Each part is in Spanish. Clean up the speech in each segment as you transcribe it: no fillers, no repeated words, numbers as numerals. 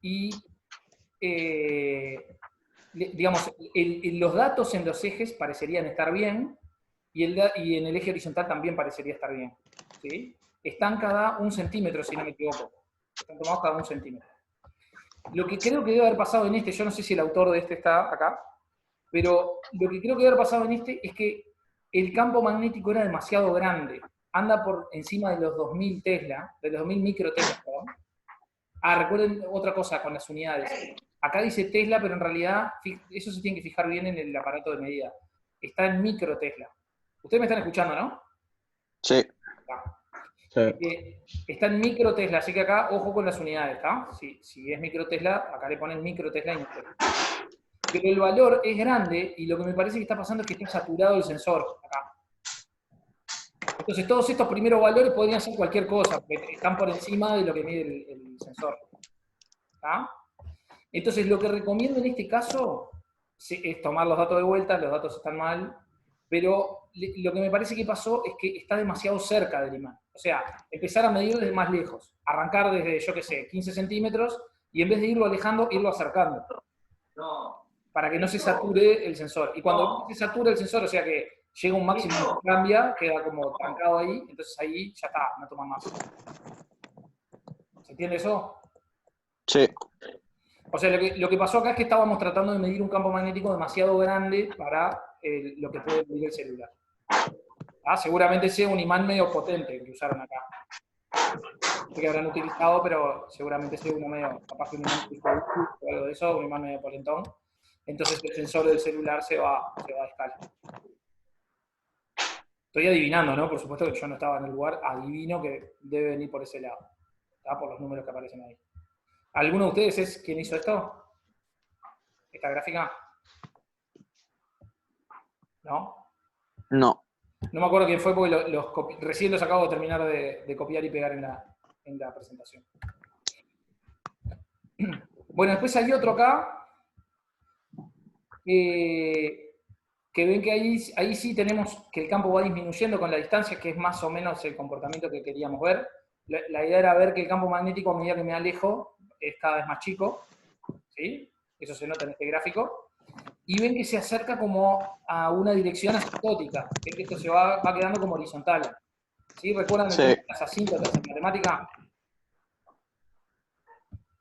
y, digamos, los datos en los ejes parecerían estar bien, y en el eje horizontal también parecería estar bien. ¿Sí? Están cada 1 centímetro, si no me equivoco. Están tomados cada 1 centímetro. Lo que creo que debe haber pasado en este, yo no sé si el autor de este está acá, pero lo que creo que debe haber pasado en este es que el campo magnético era demasiado grande. Anda por encima de los 2000 Tesla, de los 2000 microtesla, perdón. Recuerden otra cosa con las unidades. Acá dice Tesla, pero en realidad, eso se tiene que fijar bien en el aparato de medida. Está en microtesla. Ustedes me están escuchando, ¿no? Sí. Está en micro Tesla, así que acá, ojo con las unidades, ¿está? Si es micro Tesla, acá le ponen micro Tesla y no Tesla. Pero el valor es grande y lo que me parece que está pasando es que está saturado el sensor acá. Entonces todos estos primeros valores podrían ser cualquier cosa, porque están por encima de lo que mide el sensor. ¿Está? Entonces lo que recomiendo en este caso es tomar los datos de vuelta, los datos están mal, pero lo que me parece que pasó es que está demasiado cerca del imán. O sea, empezar a medir desde más lejos, arrancar desde, yo qué sé, 15 centímetros, y en vez de irlo alejando, irlo acercando. Para que no se sature el sensor. Y cuando se satura el sensor, o sea que llega un máximo que cambia, queda como trancado ahí, entonces ahí ya está, no toma más. ¿Se entiende eso? Sí. O sea, lo que pasó acá es que estábamos tratando de medir un campo magnético demasiado grande para lo que puede medir el celular. Seguramente sea un imán medio potente que usaron acá. No sé qué habrán utilizado, pero seguramente sea uno medio, capaz que un imán tipo o algo de eso, un imán medio polentón. Entonces el sensor del celular se va a escala. Estoy adivinando, ¿no? Por supuesto que yo no estaba en el lugar, adivino que debe venir por ese lado. ¿Está? Por los números que aparecen ahí. ¿Alguno de ustedes es quien hizo esto? ¿Esta gráfica? ¿No? No. No me acuerdo quién fue porque recién los acabo de terminar de copiar y pegar en la presentación. Bueno, después hay otro acá que ven que ahí sí tenemos que el campo va disminuyendo con la distancia, que es más o menos el comportamiento que queríamos ver. La idea era ver que el campo magnético, a medida que me alejo, es cada vez más chico. ¿Sí? Eso se nota en este gráfico. Y ven que se acerca como a una dirección asintótica. Ven que esto se va quedando como horizontal. ¿Sí? ¿Recuerdan el tema de las asíntotas en matemática?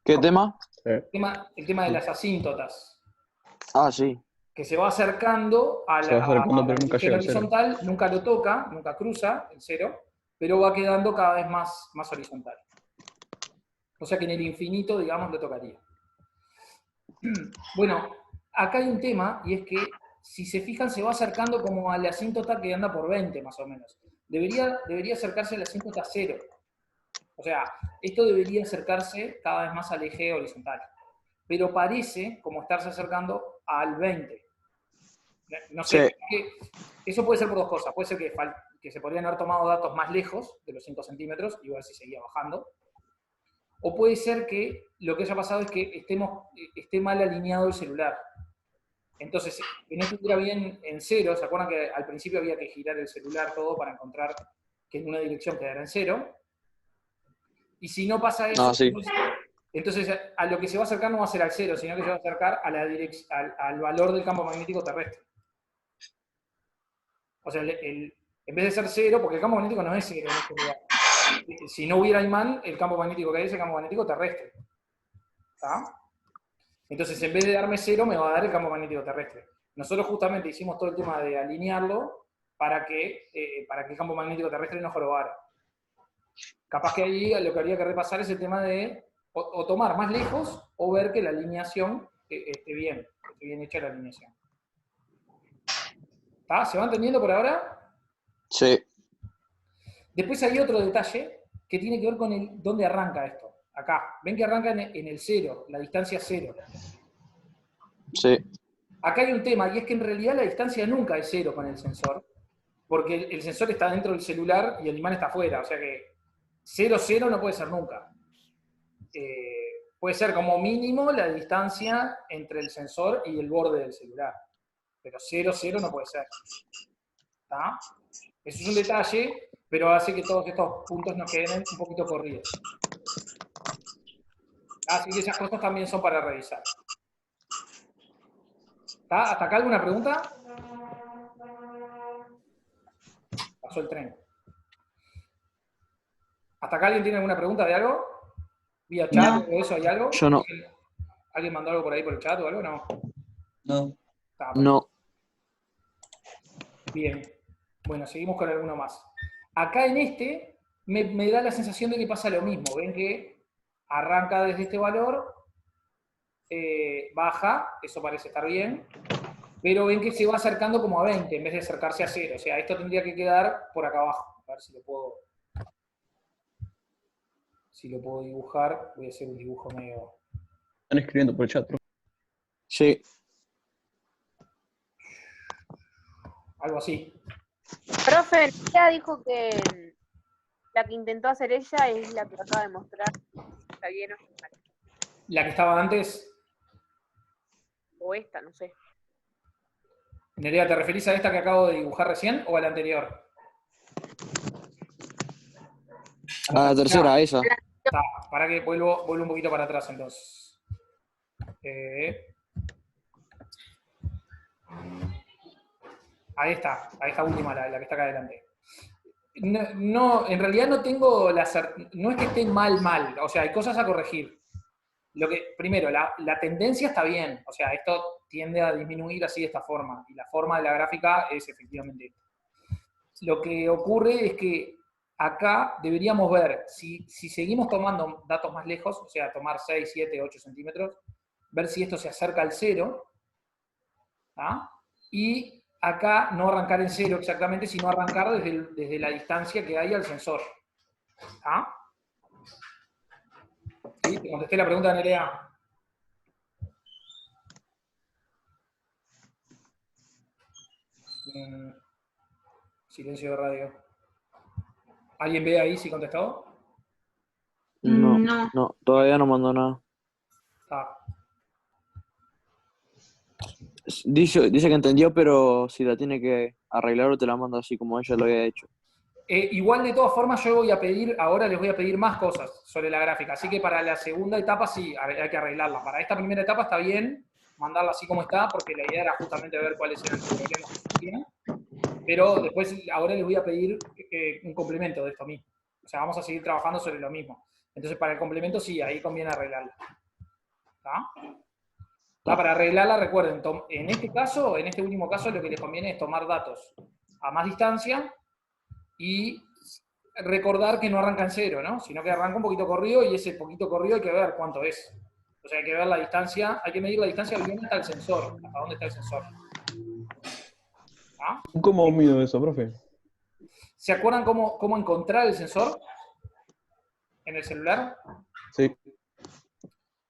¿Qué tema? El tema de las asíntotas. Sí. Que se va acercando a Se va acercando, la pero nunca dirección llega al cero. horizontal, nunca lo toca, nunca cruza el cero, pero va quedando cada vez más horizontal. O sea que en el infinito, digamos, lo tocaría. Bueno, acá hay un tema, y es que, si se fijan, se va acercando como a la asíntota que anda por 20, más o menos. Debería acercarse a la asíntota 0. O sea, esto debería acercarse cada vez más al eje horizontal. Pero parece como estarse acercando al 20. No sé, eso puede ser por dos cosas. Puede ser que se podrían haber tomado datos más lejos de los 5 centímetros, igual si seguía bajando. O puede ser que lo que haya pasado es que esté mal alineado el celular. Entonces, que no estuviera bien en cero, ¿se acuerdan que al principio había que girar el celular todo para encontrar que en una dirección quedara en cero? Y si no pasa eso, entonces a lo que se va a acercar no va a ser al cero, sino que se va a acercar a al valor del campo magnético terrestre. O sea, en vez de ser cero, porque el campo magnético no es cero en este lugar. Si no hubiera imán, el campo magnético que hay es el campo magnético terrestre. ¿Está? Entonces, en vez de darme cero, me va a dar el campo magnético terrestre. Nosotros justamente hicimos todo el tema de alinearlo para que el campo magnético terrestre no jorobara. Capaz que ahí lo que habría que repasar es el tema de o tomar más lejos o ver que la alineación esté bien hecha la alineación. ¿Está? ¿Se va entendiendo por ahora? Sí. Después hay otro detalle que tiene que ver con dónde arranca esto. Acá. Ven que arranca en el cero, la distancia cero. Sí. Acá hay un tema, y es que en realidad la distancia nunca es cero con el sensor, porque el sensor está dentro del celular y el imán está afuera, o sea que 0, 0 no puede ser nunca. Puede ser como mínimo la distancia entre el sensor y el borde del celular, pero 0, 0 no puede ser. ¿Está? Eso es un detalle, pero hace que todos estos puntos nos queden un poquito corridos. Así que esas cosas también son para revisar. ¿Está? ¿Hasta acá alguna pregunta? Pasó el tren. ¿Hasta acá alguien tiene alguna pregunta de algo? ¿Vía chat No. o eso? ¿Hay algo? Yo no. ¿Alguien mandó algo por ahí por el chat o algo? No. No. Está, No. bien. Bueno, seguimos con alguno más. Acá en este me da la sensación de que pasa lo mismo. Ven que arranca desde este valor, baja, eso parece estar bien, pero ven que se va acercando como a 20 en vez de acercarse a 0. O sea, esto tendría que quedar por acá abajo. A ver si lo puedo dibujar. Voy a hacer un dibujo medio... Están escribiendo por el chat, profe. Sí. algo así. Profe, ella dijo que la que intentó hacer ella es la que acaba de mostrar. ¿Está bien o está mal? La que estaba antes, O esta, no sé. Nerea, ¿te referís a esta que acabo de dibujar recién o a la anterior? A la tercera, esa. Está, para que vuelvo un poquito para atrás entonces. A esta última, la que está acá adelante. No, en realidad no tengo no es que esté mal, o sea, hay cosas a corregir. Primero, la tendencia está bien, o sea, esto tiende a disminuir así de esta forma, y la forma de la gráfica es efectivamente esta. Lo que ocurre es que acá deberíamos ver, si seguimos tomando datos más lejos, o sea, tomar 6, 7, 8 centímetros, ver si esto se acerca al 0, ¿ah? Y acá no arrancar en 0 exactamente, sino arrancar desde la distancia que hay al sensor. ¿Ah? ¿Sí? ¿Te contesté la pregunta, Nerea? Silencio de radio. ¿Alguien ve ahí si contestó? No. No. No, todavía no mandó nada. Está. Dice que entendió, pero si la tiene que arreglar o te la manda así como ella lo había hecho. Igual de todas formas yo ahora les voy a pedir más cosas sobre la gráfica, así que para la segunda etapa sí, hay que arreglarla. Para esta primera etapa está bien mandarla así como está, porque la idea era justamente ver cuáles eran los problemas que surgían, pero después ahora les voy a pedir un complemento de esto mismo. O sea, vamos a seguir trabajando sobre lo mismo. Entonces para el complemento sí, ahí conviene arreglarla. ¿Está? Para arreglarla, recuerden, en este último caso, lo que les conviene es tomar datos a más distancia y recordar que no arranca en 0, ¿no? Sino que arranca un poquito corrido y ese poquito corrido hay que ver cuánto es. O sea, hay que ver la distancia, hay que medir la distancia bien hasta el sensor, hasta dónde está el sensor. ¿Ah? ¿Cómo mido eso, profe? ¿Se acuerdan cómo encontrar el sensor en el celular? Sí.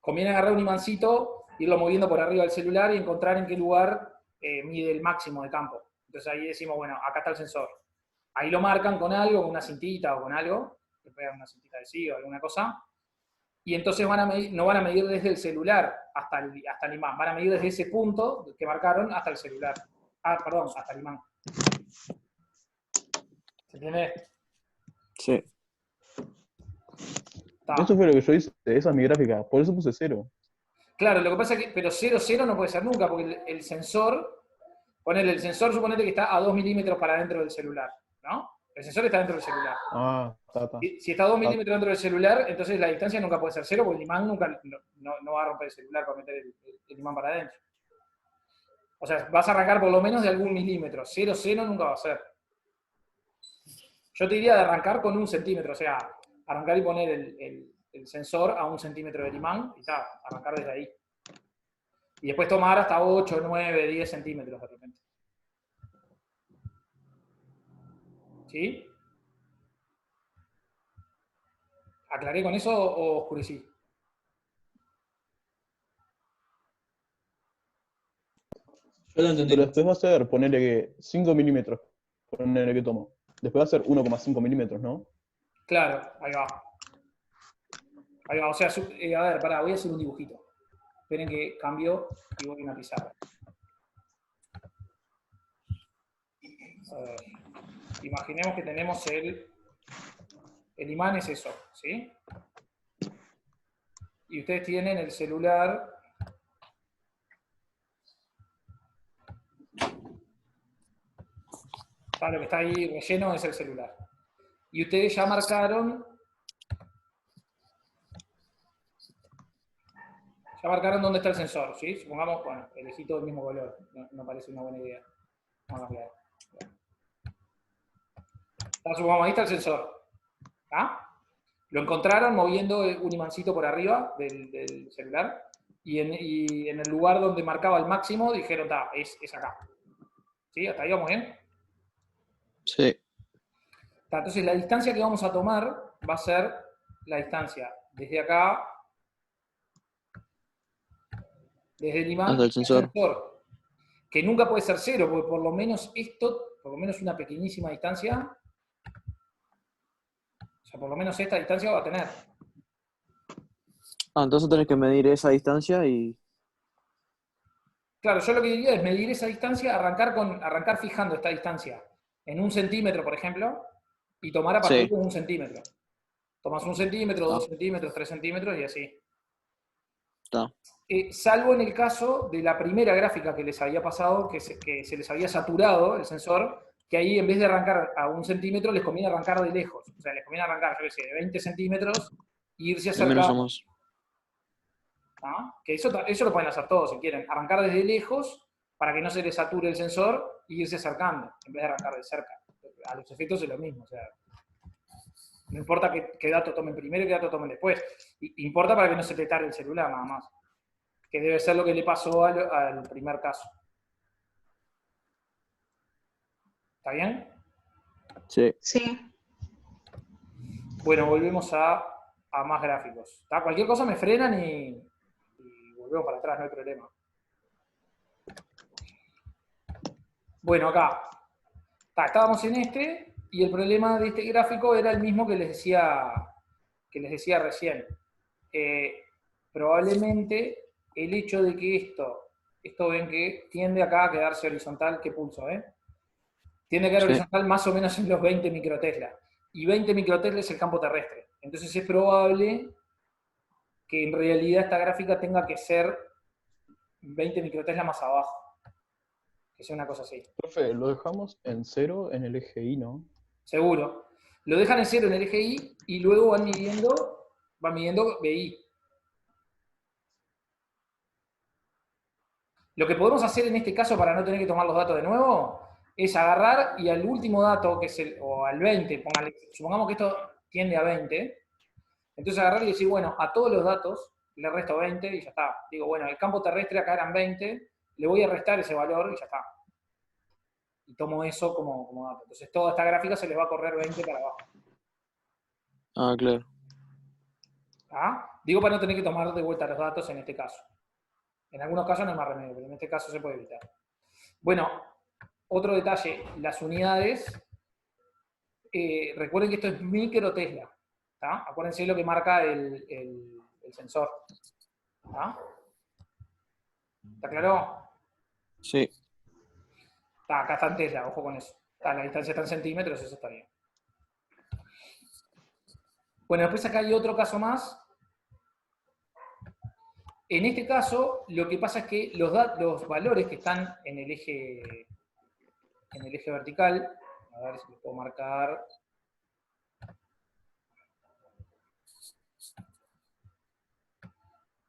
Conviene agarrar un imancito, irlo moviendo por arriba del celular y encontrar en qué lugar mide el máximo de campo. Entonces ahí decimos, bueno, acá está el sensor. Ahí lo marcan con algo, con una cintita o con algo, le pegan una cintita de sí o alguna cosa, y entonces no van a medir desde el celular hasta el imán, van a medir desde ese punto que marcaron hasta el celular. Perdón, hasta el imán. ¿Se entiende? Sí. Eso fue lo que yo hice, esa es mi gráfica, por eso puse 0. Claro, lo que pasa es que, pero 0, 0 no puede ser nunca, porque el sensor, suponete que está a 2 milímetros para dentro del celular, ¿no? El sensor está dentro del celular. Ah, está. Si está a 2 milímetros dentro del celular, entonces la distancia nunca puede ser 0, porque el imán nunca no va a romper el celular para meter el imán para adentro. O sea, vas a arrancar por lo menos de algún milímetro. 0, 0 nunca va a ser. Yo te diría de arrancar con 1 centímetro, o sea, arrancar y poner el sensor a 1 centímetro del imán, y está, arrancar desde ahí. Y después tomar hasta 8, 9, 10 centímetros de repente. ¿Sí? ¿Aclaré con eso o oscurecí? Yo lo entendí. Pero después va a ser, ponerle que 5 milímetros, ponerle que tomo. Después va a ser 1,5 milímetros, ¿no? Claro, ahí va. Ahí va, o sea, a ver, pará, voy a hacer un dibujito. Esperen que cambio y voy a una pizarra. A ver. Imaginemos que tenemos el imán es eso, ¿sí? y ustedes tienen el celular. Lo que está ahí relleno es el celular. Y ustedes ya marcaron dónde está el sensor, ¿sí? Supongamos, bueno, elegí todo el mismo color, no parece una buena idea. Vamos a cambiar. Supongamos, ahí está el sensor. ¿Ah? Lo encontraron moviendo un imancito por arriba del celular y en el lugar donde marcaba el máximo dijeron, es acá. ¿Sí? ¿Hasta ahí vamos bien? Sí. Entonces la distancia que vamos a tomar va a ser la distancia desde acá, desde el imán Hasta el sensor. que nunca puede ser 0, porque por lo menos una pequeñísima distancia, o sea, por lo menos esta distancia va a tener. Entonces tenés que medir esa distancia y... Claro, yo lo que diría es medir esa distancia, arrancar fijando esta distancia en 1 centímetro, por ejemplo, y tomar a partir Sí. de 1 centímetro. Tomas 1 centímetro, 2 Está. centímetros, 3 centímetros y así. Está. Salvo en el caso de la primera gráfica que les había pasado, que se les había saturado el sensor, que ahí en vez de arrancar a 1 centímetro, les conviene arrancar de lejos. O sea, les conviene arrancar, yo qué sé, de 20 centímetros e irse De menos a acercando. más. Que eso lo pueden hacer todos si quieren. Arrancar desde lejos para que no se les sature el sensor e irse acercando, en vez de arrancar de cerca. A los efectos es lo mismo. O sea, no importa qué dato tomen primero y qué dato tomen después. Importa para que no se te tare el celular, nada más. Que debe ser lo que le pasó al primer caso. ¿Está bien? Sí. Sí. Bueno, volvemos a más gráficos. Cualquier cosa me frenan y volvemos para atrás, no hay problema. Bueno, acá. Estábamos en este, y el problema de este gráfico era el mismo que les decía recién. Probablemente el hecho de que esto ven que tiende acá a quedarse horizontal, ¿qué pulso, Tiende a quedar Sí. horizontal más o menos en los 20 microtesla. Y 20 microtesla es el campo terrestre. Entonces es probable que en realidad esta gráfica tenga que ser 20 microtesla más abajo. Que sea una cosa así. Profe, lo dejamos en 0 en el eje Y, ¿no? Seguro. Lo dejan en 0 en el eje Y y luego van midiendo BI. Lo que podemos hacer en este caso para no tener que tomar los datos de nuevo es agarrar y al último dato, que es o al 20, supongamos que esto tiende a 20, entonces agarrar y decir, bueno, a todos los datos le resto 20 y ya está. Digo, bueno, el campo terrestre acá eran 20, le voy a restar ese valor y ya está. Y tomo eso como dato. Entonces toda esta gráfica se les va a correr 20 para abajo. Claro. Digo para no tener que tomar de vuelta los datos en este caso. En algunos casos no hay más remedio, pero en este caso se puede evitar. Bueno, otro detalle, las unidades, recuerden que esto es microtesla. Acuérdense de lo que marca el sensor. ¿Está claro? Sí. Acá está en tesla, ojo con eso. La distancia está en centímetros, eso está bien. Bueno, después acá hay otro caso más. En este caso, lo que pasa es que los valores que están en el eje vertical, a ver si lo puedo marcar.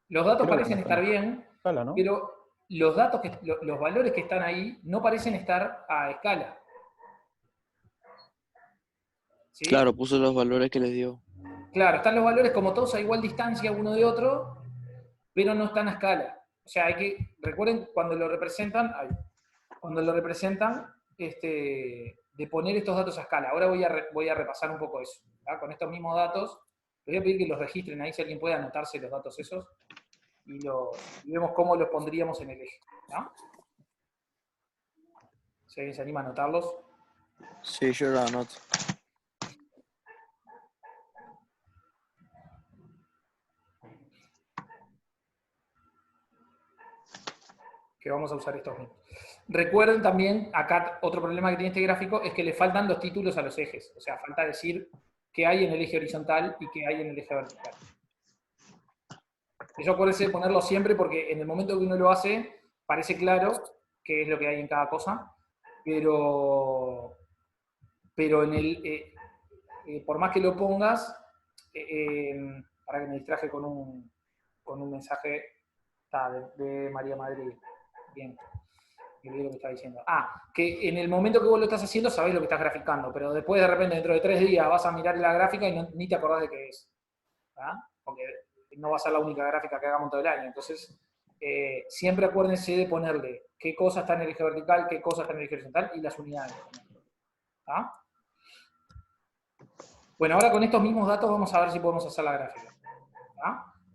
Los datos Creo que parecen no estar están. bien, Escala, ¿no? pero los valores que están ahí no parecen estar a escala. ¿Sí? Claro, puso los valores que les dio. Claro, están los valores como todos a igual distancia uno de otro, pero no están a escala. O sea, recuerden cuando lo representan, de poner estos datos a escala. Ahora voy a repasar un poco eso. Con estos mismos datos, les voy a pedir que los registren ahí, si alguien puede anotarse los datos esos, y vemos cómo los pondríamos en el eje. Si alguien se anima a anotarlos. Sí, yo lo anoto. Que vamos a usar estos mismos. Recuerden también, acá otro problema que tiene este gráfico es que le faltan los títulos a los ejes. O sea, falta decir qué hay en el eje horizontal y qué hay en el eje vertical. Eso acuérdense de ponerlo siempre porque en el momento que uno lo hace, parece claro qué es lo que hay en cada cosa, pero en por más que lo pongas, para que me distraje con un mensaje de María Madrid. Bien. Me olvidé lo que estaba diciendo. Que en el momento que vos lo estás haciendo sabés lo que estás graficando, pero después de repente, dentro de 3 días, vas a mirar la gráfica y ni te acordás de qué es. Porque no va a ser la única gráfica que hagamos todo el año. Entonces, siempre acuérdense de ponerle qué cosa está en el eje vertical, qué cosa está en el eje horizontal y las unidades. Bueno, ahora con estos mismos datos vamos a ver si podemos hacer la gráfica.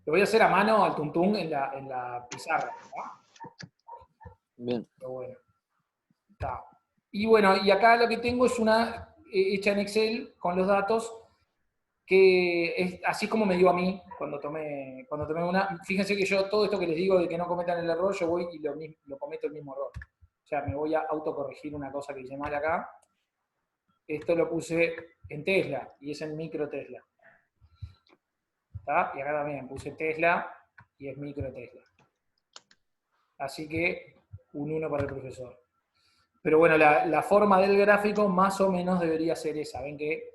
Lo voy a hacer a mano al tuntún en la pizarra. Bien. Pero bueno. Y bueno, y acá lo que tengo es una hecha en Excel con los datos, que es así como me dio a mí cuando tomé una. Fíjense que yo todo esto que les digo de que no cometan el error, yo voy y lo cometo el mismo error. O sea, me voy a autocorregir una cosa que hice mal acá. Esto lo puse en Tesla y es en micro Tesla. ¿Está? Y acá también puse Tesla y es micro Tesla. Así que un 1 para el profesor. Pero bueno, la forma del gráfico más o menos debería ser esa. Ven que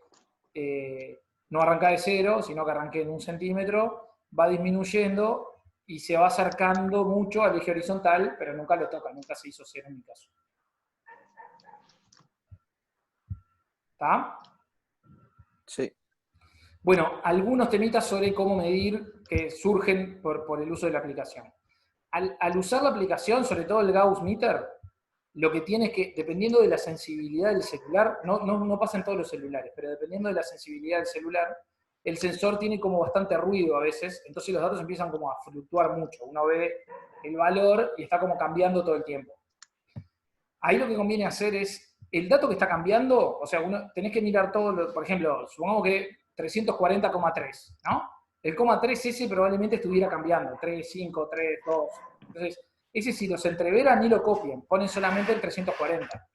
no arranca de 0, sino que arranqué en 1 centímetro, va disminuyendo y se va acercando mucho al eje horizontal, pero nunca lo toca, nunca se hizo 0 en mi caso. ¿Está? Sí. Bueno, algunos temitas sobre cómo medir que surgen por el uso de la aplicación. Al usar la aplicación, sobre todo el Gauss Meter, lo que tiene es que, dependiendo de la sensibilidad del celular, no pasa en todos los celulares, pero dependiendo de la sensibilidad del celular, el sensor tiene como bastante ruido a veces, entonces los datos empiezan como a fluctuar mucho. Uno ve el valor y está como cambiando todo el tiempo. Ahí lo que conviene hacer es, el dato que está cambiando, o sea, tenés que mirar todo, por ejemplo, supongamos que 340,3, ¿no? El 3 ese probablemente estuviera cambiando, 3, 5, 3, 2. Entonces, ese si los entreveran ni lo copian, ponen solamente el 340.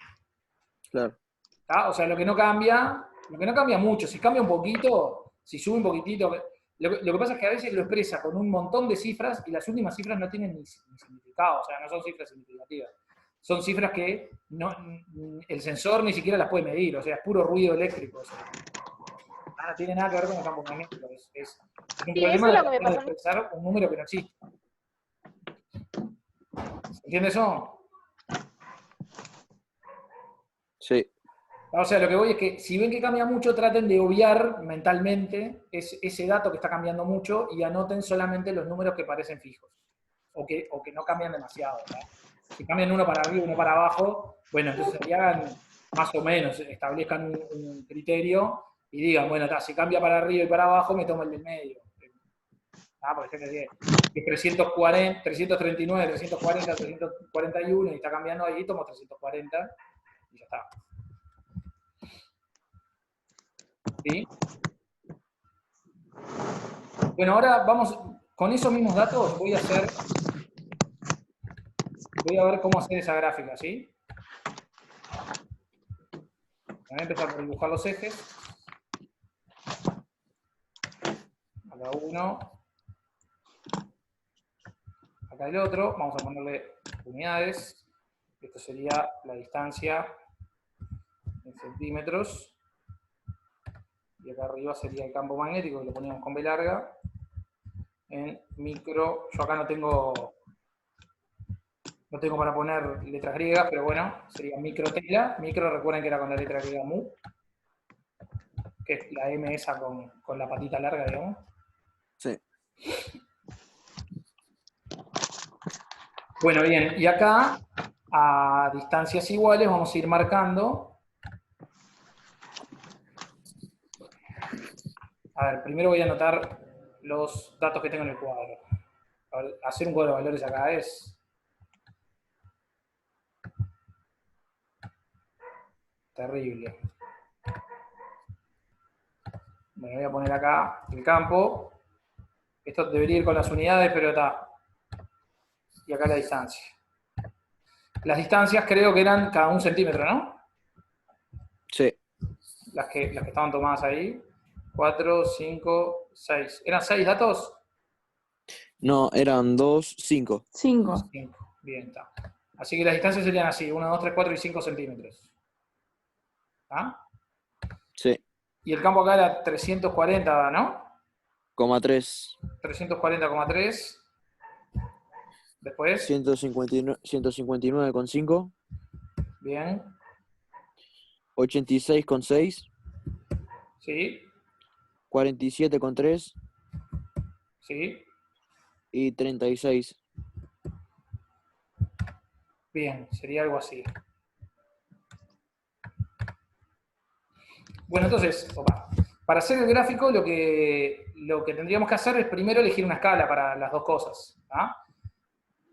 Claro. ¿Tá? O sea, lo que no cambia mucho, si cambia un poquito, si sube un poquitito, lo que pasa es que a veces lo expresa con un montón de cifras y las últimas cifras no tienen ni significado, o sea, no son cifras significativas. Son cifras que el sensor ni siquiera las puede medir, o sea, es puro ruido eléctrico. O sea, no tiene nada que ver con el campo magnético, es un Sí, problema eso es de lo que me pasó a mí. expresar un número que no existe. ¿Entiendes eso? Sí. O sea, lo que voy es que si ven que cambia mucho, traten de obviar mentalmente ese dato que está cambiando mucho y anoten solamente los números que parecen fijos o que no cambian demasiado, ¿verdad? Si cambian uno para arriba y uno para abajo, bueno, entonces ahí hagan más o menos, establezcan un criterio y digan, bueno, si cambia para arriba y para abajo, me tomo el del medio. Por ejemplo, que 340, 339, 340, 341 y está cambiando ahí, tomo 340 y ya está. ¿Sí? Bueno, ahora vamos, con esos mismos datos voy a ver cómo hacer esa gráfica, ¿sí? Voy a empezar por dibujar los ejes. Acá uno. Acá el otro. Vamos a ponerle unidades. Esto sería la distancia en centímetros. Y acá arriba sería el campo magnético, que lo poníamos con B larga. En micro, yo acá no tengo para poner letras griegas, pero bueno, sería micro Tesla. Micro, recuerden que era con la letra griega mu, que es la M esa con la patita larga, digamos. Sí. Bueno, bien, y acá, a distancias iguales, vamos a ir marcando. A ver, primero voy a anotar los datos que tengo en el cuadro. A ver, hacer un cuadro de valores acá es terrible. Bueno, voy a poner acá el campo. Esto debería ir con las unidades, pero está. Y acá la distancia. Las distancias creo que eran cada 1 centímetro, ¿no? Sí. Las que estaban tomadas ahí. 4, 5, 6. ¿Eran 6 datos? No, eran 2, 5. 5. 5. Bien, está. Así que las distancias serían así, 1, 2, 3, 4 y 5 centímetros. ¿Ah? Sí. Y el campo acá era 340, ¿no? 3. 340,3. Después, 159,5. bien. 86,6. Sí, 47,3. sí. Y 36. Bien, sería algo así. Bueno, entonces, para hacer el gráfico lo que tendríamos que hacer es primero elegir una escala para las dos cosas. ¿Ah?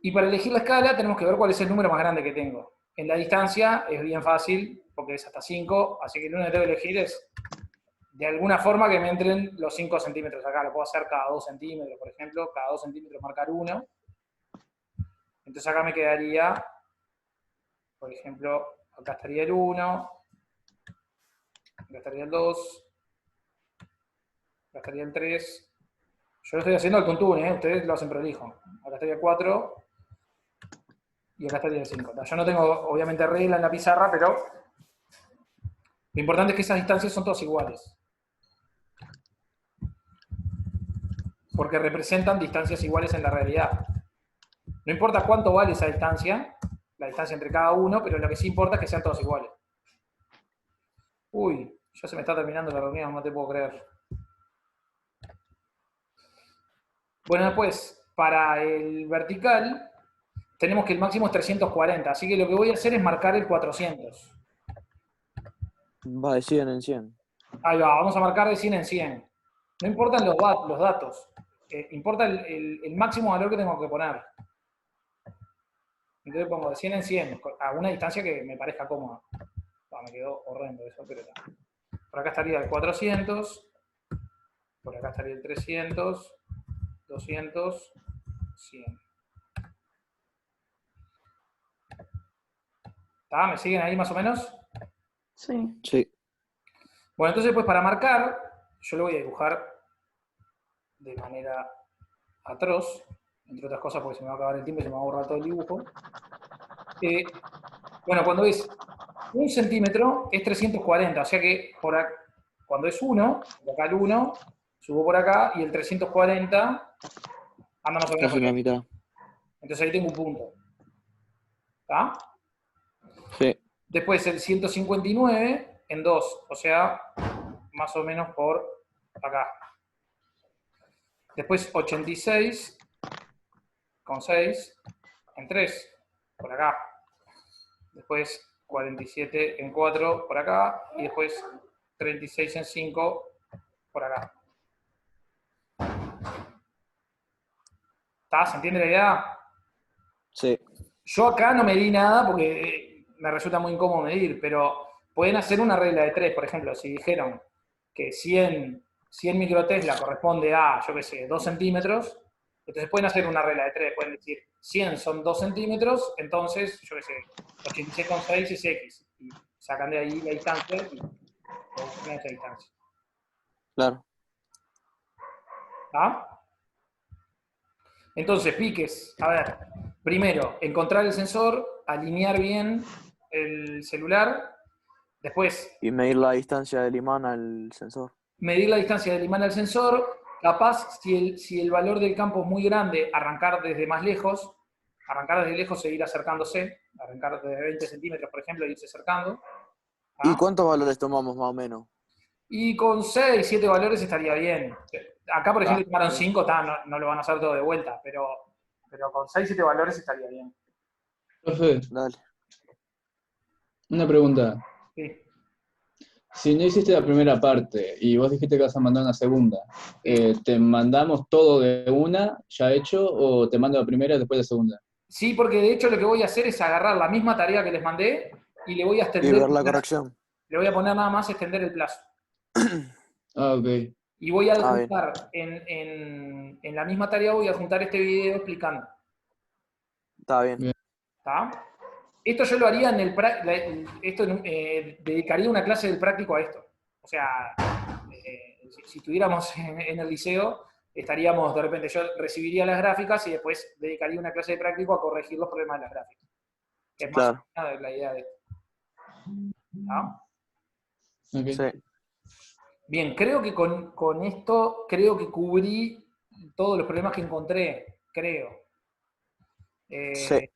Y para elegir la escala tenemos que ver cuál es el número más grande que tengo. En la distancia es bien fácil, porque es hasta 5, así que lo único que tengo que elegir es de alguna forma que me entren los 5 centímetros acá. Lo puedo hacer cada 2 centímetros, por ejemplo, cada 2 centímetros marcar 1. Entonces acá me quedaría, por ejemplo, acá estaría el 1, acá estaría el 2, acá estaría el 3. Yo lo estoy haciendo al tuntún, ustedes lo hacen prolijo. Acá estaría el 4 y acá estaría el 5. Yo no tengo, obviamente, regla en la pizarra, pero lo importante es que esas distancias son todas iguales. Porque representan distancias iguales en la realidad. No importa cuánto vale esa distancia, la distancia entre cada uno, pero lo que sí importa es que sean todos iguales. Uy, ya se me está terminando la reunión, no te puedo creer. Bueno, después, para el vertical, tenemos que el máximo es 340, así que lo que voy a hacer es marcar el 400. Va de 100 en 100. Ahí va, vamos a marcar de 100 en 100. No importan los datos, importa el máximo valor que tengo que poner. Entonces pongo de 100 en 100, a una distancia que me parezca cómoda. Me quedó horrendo eso, pero está. Por acá estaría el 400, por acá estaría el 300, 200, 100. ¿Está? ¿Me siguen ahí más o menos? Sí. Sí. Bueno, entonces pues para marcar, yo lo voy a dibujar de manera atroz, entre otras cosas porque se me va a acabar el tiempo y se me va a borrar todo el dibujo. Bueno, cuando es 1 centímetro es 340, o sea que cuando es 1, de acá el 1, subo por acá y el 340 anda más o menos Casi por la ahí. mitad. Entonces ahí tengo un punto. ¿Está? Sí. Después el 159 en 2, o sea, más o menos por acá. Después 86 con 6 en 3, por acá. Después 47 en 4 por acá, y después 36 en 5 por acá. ¿Está? ¿Se entiende la idea? Sí. Yo acá no medí nada porque me resulta muy incómodo medir, pero pueden hacer una regla de 3, por ejemplo, si dijeron que 100 microtesla corresponde a, yo qué sé, 2 centímetros, entonces pueden hacer una regla de 3, pueden decir 100 son 2 centímetros, entonces, yo qué sé, 86,6 es X, y sacan de ahí la distancia y buscan esa distancia. Claro. ¿Ah? Entonces, piques, a ver, primero, encontrar el sensor, alinear bien el celular, después Y medir la distancia del imán al sensor. medir la distancia del imán al sensor, capaz, si el valor del campo es muy grande, arrancar desde más lejos, e ir acercándose, arrancar desde 20 centímetros, por ejemplo, e irse acercando. ¿Ah? ¿Y cuántos valores tomamos más o menos? Y con 6, 7 valores estaría bien. Acá, por ejemplo, tomaron Bien. 5, no lo van a hacer todo de vuelta, pero con 6, 7 valores estaría bien. Profe, Dale. una pregunta. Sí. Si no hiciste la primera parte y vos dijiste que vas a mandar una segunda, ¿te mandamos todo de una ya hecho o te mando la primera y después la segunda? Sí, porque de hecho lo que voy a hacer es agarrar la misma tarea que les mandé y le voy a Y extender ver el la plazo. corrección. Le voy a poner nada más extender el plazo. Ah, ok. Y voy a Ah, bien. adjuntar, en la misma tarea voy a adjuntar este video explicando. Está bien. Bien. ¿Está? Esto yo lo haría dedicaría una clase del práctico a esto. O sea, si estuviéramos en el liceo, estaríamos, de repente, yo recibiría las gráficas y después dedicaría una clase de práctico a corregir los problemas de las gráficas. Que es más o menos la idea de esto. ¿Ah? Ok. Sí. Bien, creo que con esto, creo que cubrí todos los problemas que encontré, creo. Sí.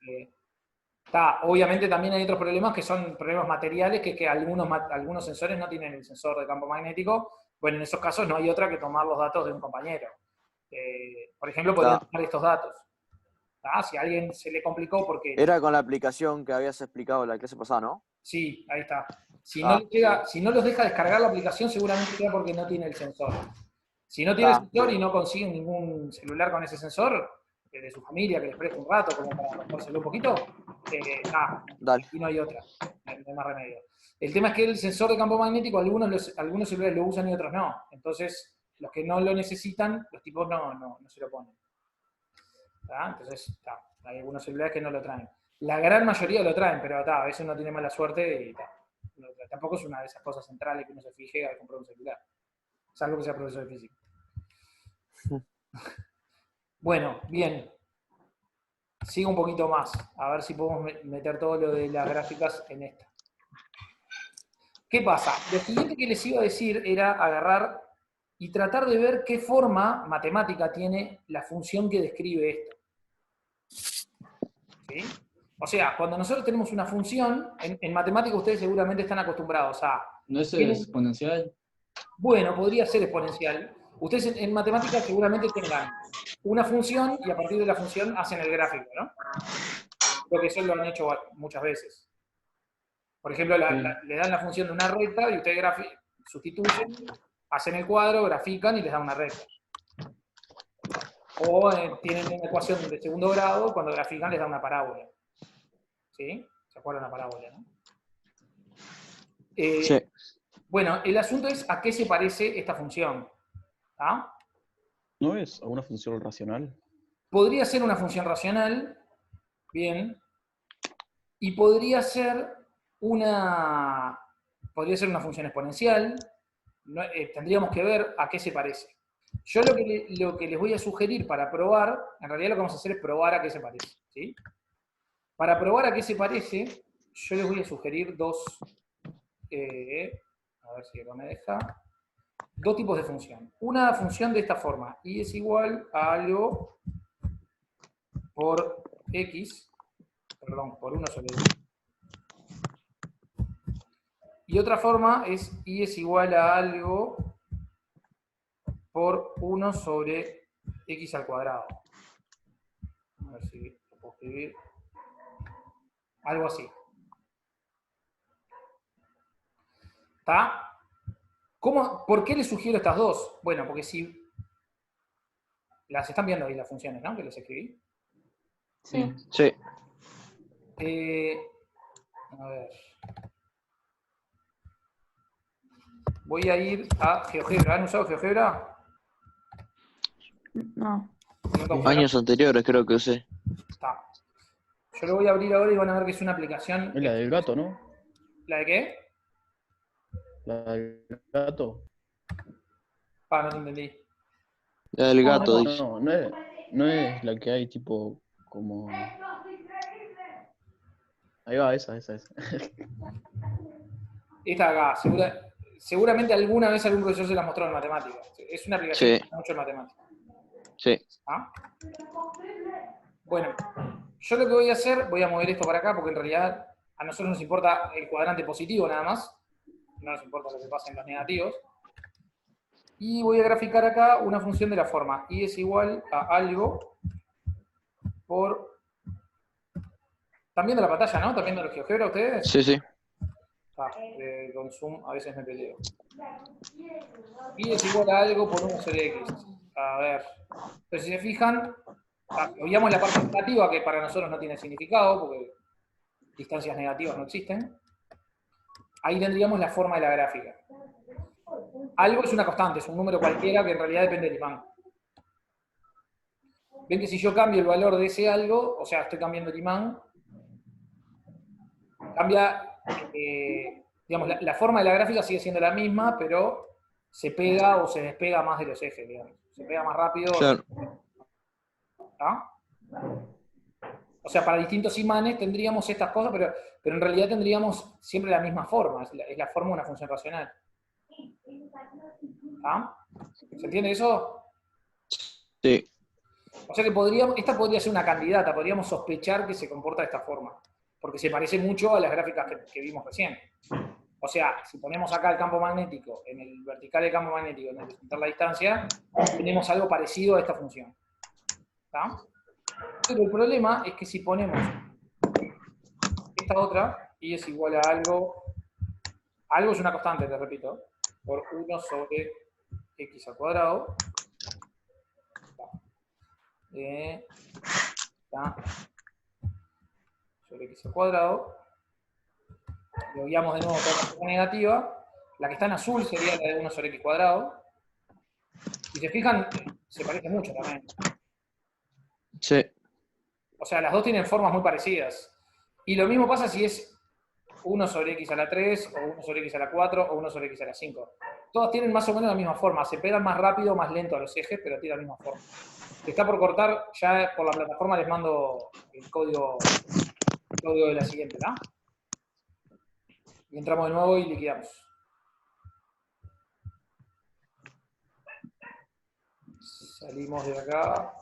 Obviamente también hay otros problemas que son problemas materiales, que es que algunos sensores no tienen el sensor de campo magnético. Bueno, en esos casos no hay otra que tomar los datos de un compañero. Por ejemplo, podrían tomar estos datos. Si a alguien se le complicó porque... Era con la aplicación que habías explicado la clase pasada, ¿no? Sí, ahí está. Si no los deja descargar la aplicación, seguramente sea porque no tiene el sensor. Si no tiene el sensor y no consiguen ningún celular con ese sensor, de su familia, que les preste un rato, como para rompérselo un poquito, Dale. y no hay otra, no hay más remedio. El tema es que el sensor de campo magnético, algunos celulares lo usan y otros no. Entonces, los que no lo necesitan, los tipos no se lo ponen. Entonces, hay algunos celulares que no lo traen. La gran mayoría lo traen, pero a veces uno tiene mala suerte y tampoco es una de esas cosas centrales que uno se fije al comprar un celular. Salvo que sea profesor de física. Bueno, bien. Sigo un poquito más, a ver si podemos meter todo lo de las gráficas en esta. ¿Qué pasa? Lo siguiente que les iba a decir era agarrar y tratar de ver qué forma matemática tiene la función que describe esto. ¿Sí? O sea, cuando nosotros tenemos una función, en matemática ustedes seguramente están acostumbrados a... ¿No es exponencial? Bueno, podría ser exponencial. Ustedes en matemática seguramente tengan una función y a partir de la función hacen el gráfico, ¿no? Creo que eso lo han hecho muchas veces. Por ejemplo, le dan la función de una recta y ustedes sustituyen, hacen el cuadro, grafican y les dan una recta. O tienen una ecuación de segundo grado, cuando grafican les da una parábola. ¿Sí? ¿Se acuerdan de la parábola, no? Sí. Bueno, el asunto es a qué se parece esta función. ¿No es alguna función racional? Podría ser una función racional, bien, y podría ser una función exponencial. Tendríamos que ver a qué se parece. Yo lo que les voy a sugerir para probar, en realidad lo que vamos a hacer es probar a qué se parece. ¿Sí? Para probar a qué se parece, yo les voy a sugerir a ver si acá me deja, dos tipos de función. Una función de esta forma, y es igual a algo por x, perdón, por 1 sobre x. Y otra forma es y es igual a algo por 1 sobre x al cuadrado. A ver si lo puedo escribir. Algo así. ¿Está? ¿Por qué les sugiero estas dos? Bueno, porque si... Las están viendo ahí las funciones, ¿no? Que les escribí. Sí. Sí. A ver. Voy a ir a GeoGebra. ¿Han usado GeoGebra? No. Años anteriores creo que usé. Está. Yo lo voy a abrir ahora y van a ver que es una aplicación... Es la del gato, ¿no? ¿La de qué? La del gato. No te entendí. La del gato, dice. No es la que hay tipo como... Ahí va, esa. Esta de acá, seguramente alguna vez algún profesor se la mostró en matemáticas. Es una aplicación que usa mucho en matemáticas. Sí. Bueno, yo lo que voy a hacer, voy a mover esto para acá porque en realidad a nosotros nos importa el cuadrante positivo nada más. No nos importa lo que pasa en los negativos. Y voy a graficar acá una función de la forma y es igual a algo por... ¿Están viendo la pantalla, no? ¿Están viendo el GeoGebra ustedes? Sí, sí. Con Zoom a veces me peleo. Y es igual a algo por 1 sobre x. A ver. Entonces, si se fijan, olvidamos la parte negativa que para nosotros no tiene significado, porque distancias negativas no existen. Ahí tendríamos la forma de la gráfica. Algo es una constante, es un número cualquiera que en realidad depende del imán. Ven que si yo cambio el valor de ese algo, o sea, estoy cambiando el imán, cambia, digamos, la forma de la gráfica sigue siendo la misma, pero se pega o se despega más de los ejes, digamos. se pega más rápido. Claro. ¿Ah? O sea, para distintos imanes tendríamos estas cosas, pero en realidad tendríamos siempre la misma forma, es la forma de una función racional. ¿Ah? ¿Se entiende eso? Sí. O sea que esta podría ser una candidata, podríamos sospechar que se comporta de esta forma, porque se parece mucho a las gráficas que vimos recién. O sea, si ponemos acá el campo magnético, en el vertical del campo magnético, en el horizontal la distancia, tenemos algo parecido a esta función. ¿Está? Pero el problema es que si ponemos esta otra, y es igual a algo es una constante, te repito, por 1 sobre x al cuadrado, sobre x al cuadrado, lo guiamos de nuevo por la cosa negativa, la que está en azul sería la de 1 sobre x cuadrado, y se fijan, se parece mucho también. Sí. O sea, las dos tienen formas muy parecidas. Y lo mismo pasa si es 1 sobre x a la 3, o 1 sobre x a la 4, o 1 sobre x a la 5. Todas tienen más o menos la misma forma. Se pegan más rápido o más lento a los ejes, pero tienen la misma forma. Si está por cortar, ya por la plataforma les mando el código de la siguiente, ¿no? Y entramos de nuevo y liquidamos. Salimos de acá.